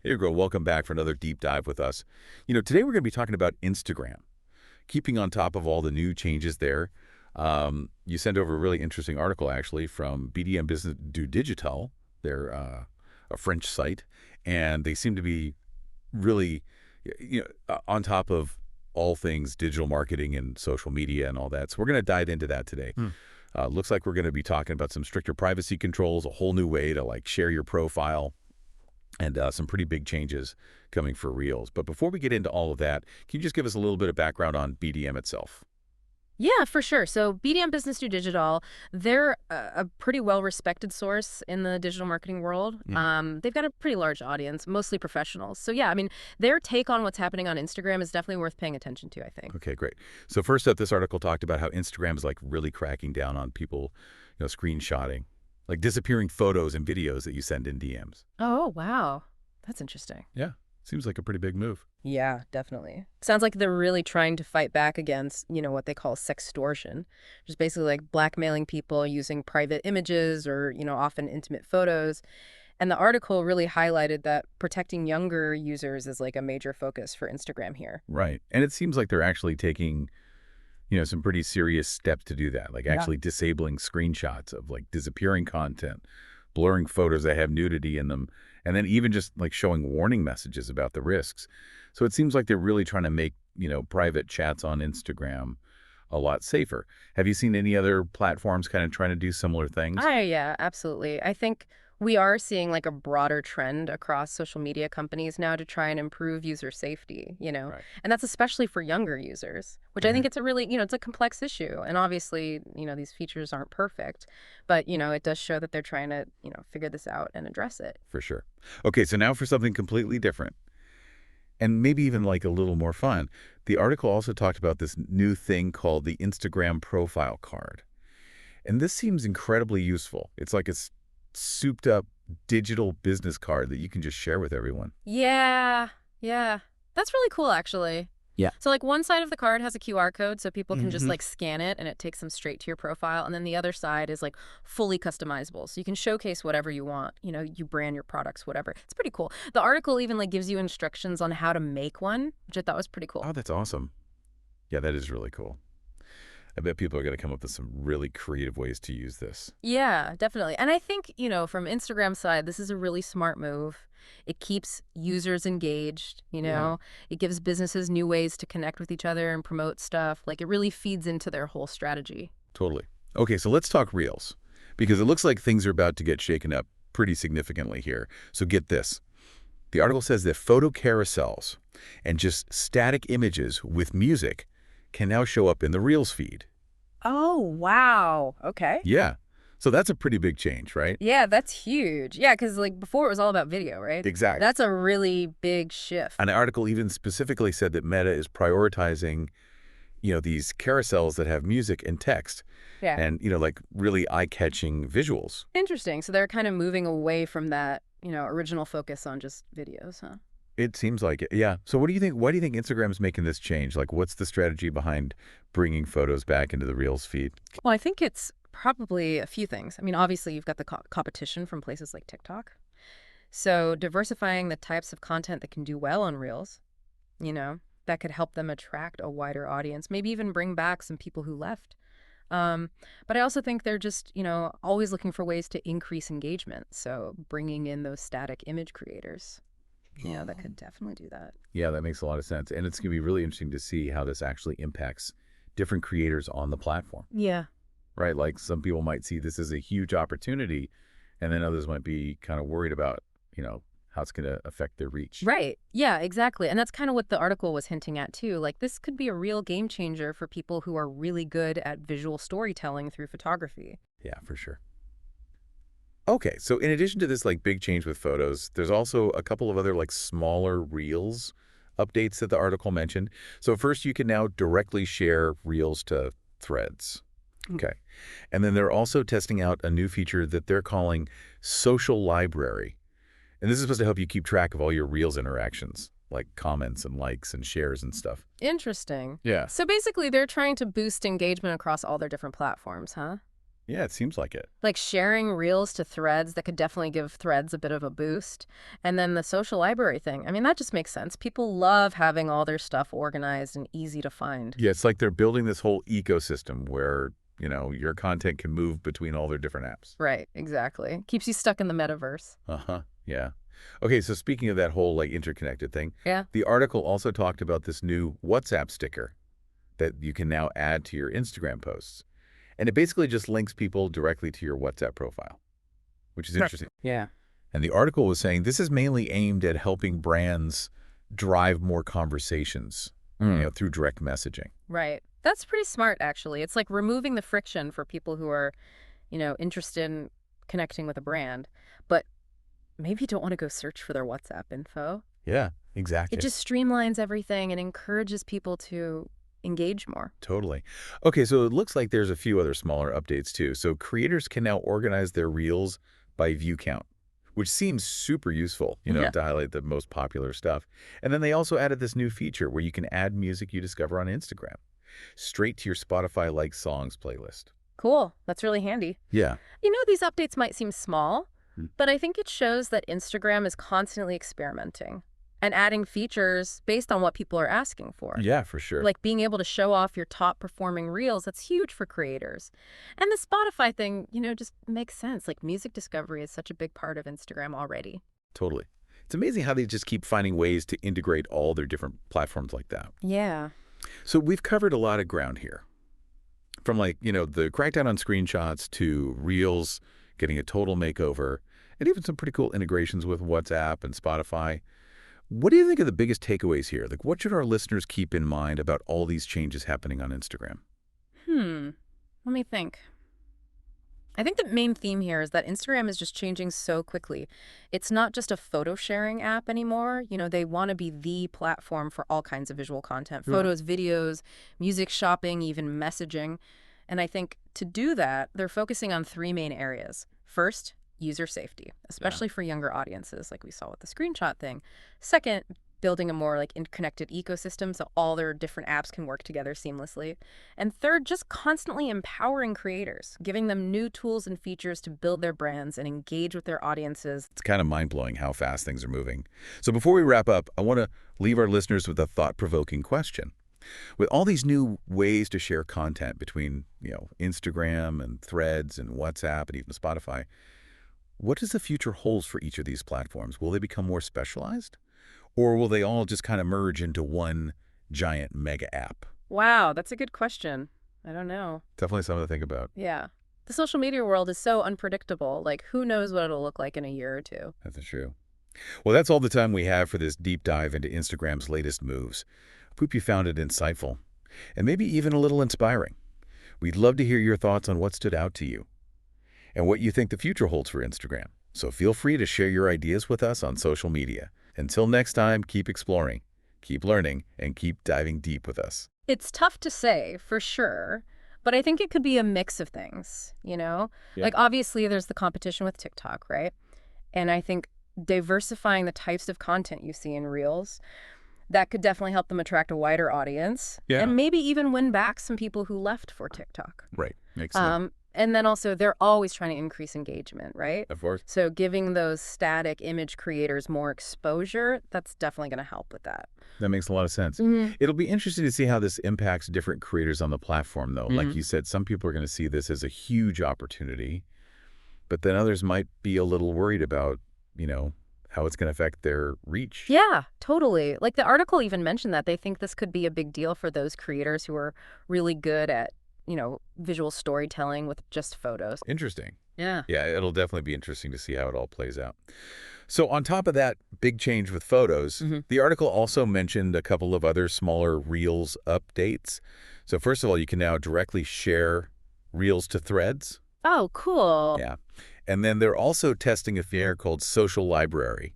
Hey, girl, welcome back for another deep dive with us. Today we're going to be talking about Instagram, keeping on top of all the new changes there. You sent over a really interesting article, actually, from BDM Business du Digital. They're a French site, and they seem to be really, on top of all things digital marketing and social media and all that. So we're going to dive into that today. Looks like we're going to be talking about some stricter privacy controls, a whole new way to share your profile, and some pretty big changes coming for Reels. But before we get into all of that, can you just give us a little bit of background on BDM itself? Yeah, for sure. So BDM Business Do Digital, they're a pretty well-respected source in the digital marketing world. Yeah. They've got a pretty large audience, mostly professionals. So yeah, I mean, their take on what's happening on Instagram is definitely worth paying attention to, I think. Okay, great. So first up, this article talked about how Instagram is really cracking down on people, screenshotting, like disappearing photos and videos that you send in DMs. Oh, wow. That's interesting. Yeah, seems like a pretty big move. Yeah, definitely. Sounds like they're really trying to fight back against, what they call sextortion, which is basically like blackmailing people using private images or, often intimate photos. And the article really highlighted that protecting younger users is like a major focus for Instagram here. Right. And it seems like they're actually taking, some pretty serious steps to do that, like Yeah. actually disabling screenshots of disappearing content, blurring photos that have nudity in them, and then even just showing warning messages about the risks. So it seems like they're really trying to make, private chats on Instagram a lot safer. Have you seen any other platforms kind of trying to do similar things? Yeah, absolutely. I think we are seeing like a broader trend across social media companies now to try and improve user safety. Right. And that's especially for younger users, which I think it's a really, it's a complex issue. And obviously, these features aren't perfect, but, it does show that they're trying to, figure this out and address it. For sure. Okay, so now for something completely different and maybe even a little more fun. The article also talked about this new thing called the Instagram profile card. And this seems incredibly useful. It's like a souped up digital business card that you can just share with everyone. Yeah, yeah. That's really cool, actually. Yeah. So, like, one side of the card has a QR code so people can just, Hmm. like, scan it and it takes them straight to your profile. And then the other side is, like, fully customizable. So you can showcase whatever you want. You brand your products, whatever. It's pretty cool. The article even, like, gives you instructions on how to make one, which I thought was pretty cool. Oh, that's awesome. Yeah, that is really cool. I bet people are going to come up with some really creative ways to use this. Yeah, definitely. And I think, from Instagram's side, this is a really smart move. It keeps users engaged, Yeah. It gives businesses new ways to connect with each other and promote stuff. Like it really feeds into their whole strategy. Totally. Okay, so let's talk Reels because it looks like things are about to get shaken up pretty significantly here. So get this. The article says that photo carousels and just static images with music can now show up in the Reels feed. Oh, wow. Okay. Yeah. So that's a pretty big change, right? Yeah, that's huge. Yeah, because like before it was all about video, right? Exactly. That's a really big shift. An article even specifically said that Meta is prioritizing, these carousels that have music and text Yeah. and, really eye-catching visuals. Interesting. So they're kind of moving away from that, original focus on just videos, huh? It seems like it. Yeah. So what do you think? Why do you think Instagram's making this change? What's the strategy behind bringing photos back into the Reels feed? Well, I think it's probably a few things. I mean, obviously, you've got the competition from places like TikTok. So, diversifying the types of content that can do well on Reels, that could help them attract a wider audience, maybe even bring back some people who left. Um, but I also think they're just, always looking for ways to increase engagement. So, bringing in those static image creators, that could definitely do that. Yeah, that makes a lot of sense. And it's going to be really interesting to see how this actually impacts different creators on the platform, Yeah. right? Like some people might see this as a huge opportunity, and then others might be kind of worried about, how it's going to affect their reach. Right. Yeah, exactly. And that's kind of what the article was hinting at too. Like this could be a real game changer for people who are really good at visual storytelling through photography. Yeah, for sure. Okay, so in addition to this big change with photos, there's also a couple of other smaller Reels updates that the article mentioned. So first, you can now directly share Reels to Threads. Okay. And then they're also testing out a new feature that they're calling Social Library. And this is supposed to help you keep track of all your Reels interactions, like comments and likes and shares and stuff. Interesting. Yeah. So basically they're trying to boost engagement across all their different platforms, huh? Yeah, it seems like it. Like sharing Reels to Threads, that could definitely give Threads a bit of a boost. And then the social library thing, I mean, that just makes sense. People love having all their stuff organized and easy to find. Yeah, it's like they're building this whole ecosystem where, your content can move between all their different apps. Right, exactly. Keeps you stuck in the metaverse. Uh-huh. Yeah. Okay, so speaking of that whole like interconnected thing, Yeah. the article also talked about this new WhatsApp sticker that you can now add to your Instagram posts. And it basically just links people directly to your WhatsApp profile, which is interesting. Yeah. And the article was saying this is mainly aimed at helping brands drive more conversations, through direct messaging. Right. That's pretty smart, actually. It's like removing the friction for people who are, interested in connecting with a brand, but maybe don't want to go search for their WhatsApp info. Yeah, exactly. It just streamlines everything and encourages people to engage more. Totally. Okay, so it looks like there's a few other smaller updates too. So creators can now organize their reels by view count, which seems super useful, Yeah. to highlight the most popular stuff. And then they also added this new feature where you can add music you discover on Instagram straight to your Spotify like songs playlist. Cool. That's really handy. Yeah. These updates might seem small, Hmm. but I think it shows that Instagram is constantly experimenting and adding features based on what people are asking for. Yeah, for sure. Like being able to show off your top performing reels, that's huge for creators. And the Spotify thing, just makes sense. Like music discovery is such a big part of Instagram already. Totally. It's amazing how they just keep finding ways to integrate all their different platforms like that. Yeah. So we've covered a lot of ground here. From the crackdown on screenshots to Reels getting a total makeover, and even some pretty cool integrations with WhatsApp and Spotify. What do you think are the biggest takeaways here? Like, what should our listeners keep in mind about all these changes happening on Instagram? Let me think. I think the main theme here is that Instagram is just changing so quickly. It's not just a photo sharing app anymore. They want to be the platform for all kinds of visual content, Yeah. photos, videos, music, shopping, even messaging. And I think to do that, they're focusing on three main areas. First, user safety, especially for younger audiences, like we saw with the screenshot thing. Second, building a more connected ecosystem so all their different apps can work together seamlessly. And third, just constantly empowering creators, giving them new tools and features to build their brands and engage with their audiences. It's kind of mind-blowing how fast things are moving. So before we wrap up, I want to leave our listeners with a thought-provoking question. With all these new ways to share content between, Instagram and Threads and WhatsApp and even Spotify, what does the future hold for each of these platforms? Will they become more specialized? Or will they all just kind of merge into one giant mega app? Wow, that's a good question. I don't know. Definitely something to think about. Yeah. The social media world is so unpredictable. Who knows what it'll look like in a year or two? That's true. Well, that's all the time we have for this deep dive into Instagram's latest moves. I hope you found it insightful and maybe even a little inspiring. We'd love to hear your thoughts on what stood out to you and what you think the future holds for Instagram. So feel free to share your ideas with us on social media. Until next time, keep exploring, keep learning, and keep diving deep with us. It's tough to say, for sure, but I think it could be a mix of things, Yeah. Obviously, there's the competition with TikTok, right? And I think diversifying the types of content you see in Reels, that could definitely help them attract a wider audience. Yeah. And maybe even win back some people who left for TikTok. Right. Makes sense. And then also, they're always trying to increase engagement, right? Of course. So giving those static image creators more exposure, that's definitely going to help with that. That makes a lot of sense. Mm-hmm. It'll be interesting to see how this impacts different creators on the platform, though. Like Mhm. you said, some people are going to see this as a huge opportunity, but then others might be a little worried about, how it's going to affect their reach. Yeah, totally. The article even mentioned that they think this could be a big deal for those creators who are really good at, visual storytelling with just photos. Interesting. Yeah. Yeah, it'll definitely be interesting to see how it all plays out. So on top of that big change with photos, Mhm. the article also mentioned a couple of other smaller Reels updates. So first of all, you can now directly share Reels to Threads. Oh, cool. Yeah. And then they're also testing a feature called Social Library.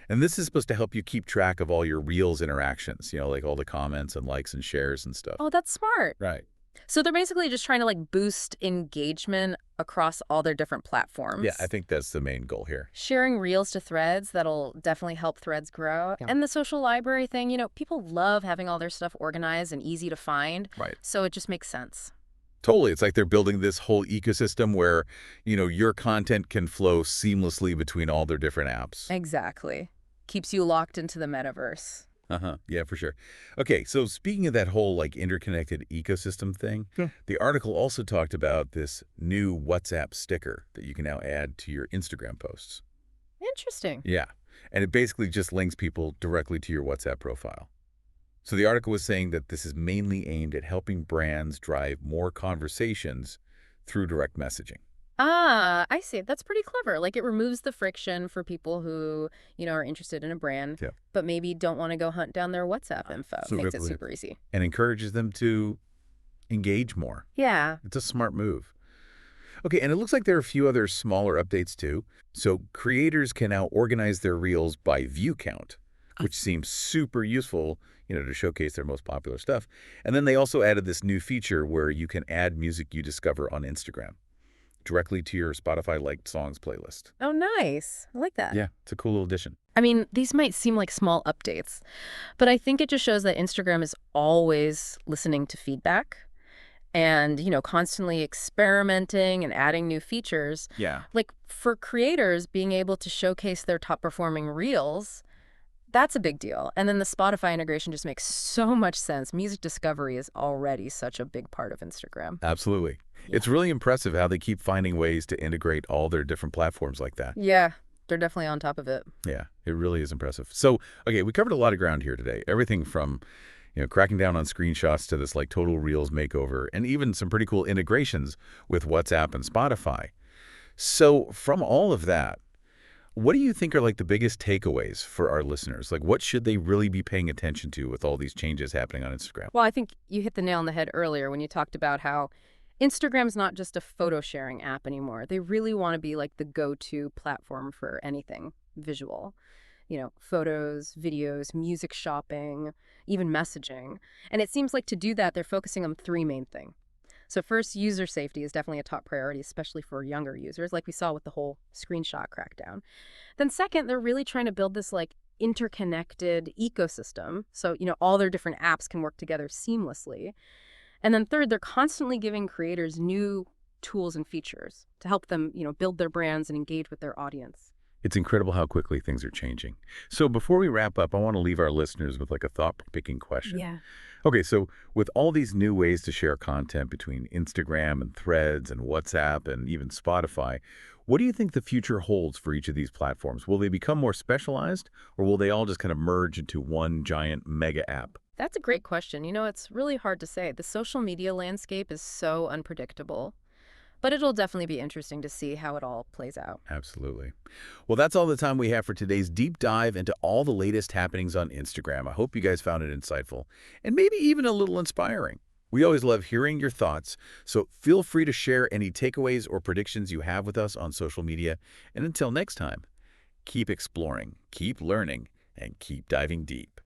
And this is supposed to help you keep track of all your Reels interactions, like all the comments and likes and shares and stuff. Oh, that's smart. Right. So they're basically just trying to boost engagement across all their different platforms. Yeah, I think that's the main goal here. Sharing Reels to Threads, that'll definitely help Threads grow. Yeah. And the social library thing, people love having all their stuff organized and easy to find. Right. So it just makes sense. Totally. It's like they're building this whole ecosystem where, your content can flow seamlessly between all their different apps. Exactly. Keeps you locked into the metaverse. Uh-huh. Yeah, for sure. Okay, so speaking of that whole like interconnected ecosystem thing, Yeah. the article also talked about this new WhatsApp sticker that you can now add to your Instagram posts. Interesting. Yeah. And it basically just links people directly to your WhatsApp profile. So the article was saying that this is mainly aimed at helping brands drive more conversations through direct messaging. Ah, I see. That's pretty clever. Like it removes the friction for people who, are interested in a brand, Yeah. but maybe don't want to go hunt down their WhatsApp info. Makes it Absolutely. super easy. And encourages them to engage more. Yeah. It's a smart move. Okay, and it looks like there are a few other smaller updates too. So creators can now organize their reels by view count, which seems super useful, to showcase their most popular stuff. And then they also added this new feature where you can add music you discover on Instagram directly to your Spotify liked songs playlist. Oh, nice. I like that. Yeah, it's a cool little addition. I mean, these might seem like small updates, but I think it just shows that Instagram is always listening to feedback and, constantly experimenting and adding new features. Yeah. Like for creators, being able to showcase their top performing reels, that's a big deal. And then the Spotify integration just makes so much sense. Music discovery is already such a big part of Instagram. Absolutely. Yeah. It's really impressive how they keep finding ways to integrate all their different platforms like that. Yeah, they're definitely on top of it. Yeah, it really is impressive. So, okay, we covered a lot of ground here today. Everything from, cracking down on screenshots to this like total Reels makeover, and even some pretty cool integrations with WhatsApp and Spotify. So from all of that, what do you think are like the biggest takeaways for our listeners? Like what should they really be paying attention to with all these changes happening on Instagram? Well, I think you hit the nail on the head earlier when you talked about how Instagram's not just a photo sharing app anymore. They really want to be like the go-to platform for anything visual. Photos, videos, music shopping, even messaging. And it seems like to do that, they're focusing on three main things. So first, user safety is definitely a top priority, especially for younger users, like we saw with the whole screenshot crackdown. Then second, they're really trying to build this like interconnected ecosystem. So, all their different apps can work together seamlessly. And then third, they're constantly giving creators new tools and features to help them, build their brands and engage with their audience. It's incredible how quickly things are changing. So before we wrap up, I want to leave our listeners with like a thought-picking question. Yeah. Okay, so with all these new ways to share content between Instagram and Threads and WhatsApp and even Spotify, what do you think the future holds for each of these platforms? Will they become more specialized, or will they all just kind of merge into one giant mega app? That's a great question. It's really hard to say. The social media landscape is so unpredictable, but it'll definitely be interesting to see how it all plays out. Absolutely. Well, that's all the time we have for today's deep dive into all the latest happenings on Instagram. I hope you guys found it insightful and maybe even a little inspiring. We always love hearing your thoughts, so feel free to share any takeaways or predictions you have with us on social media. And until next time, keep exploring, keep learning, and keep diving deep.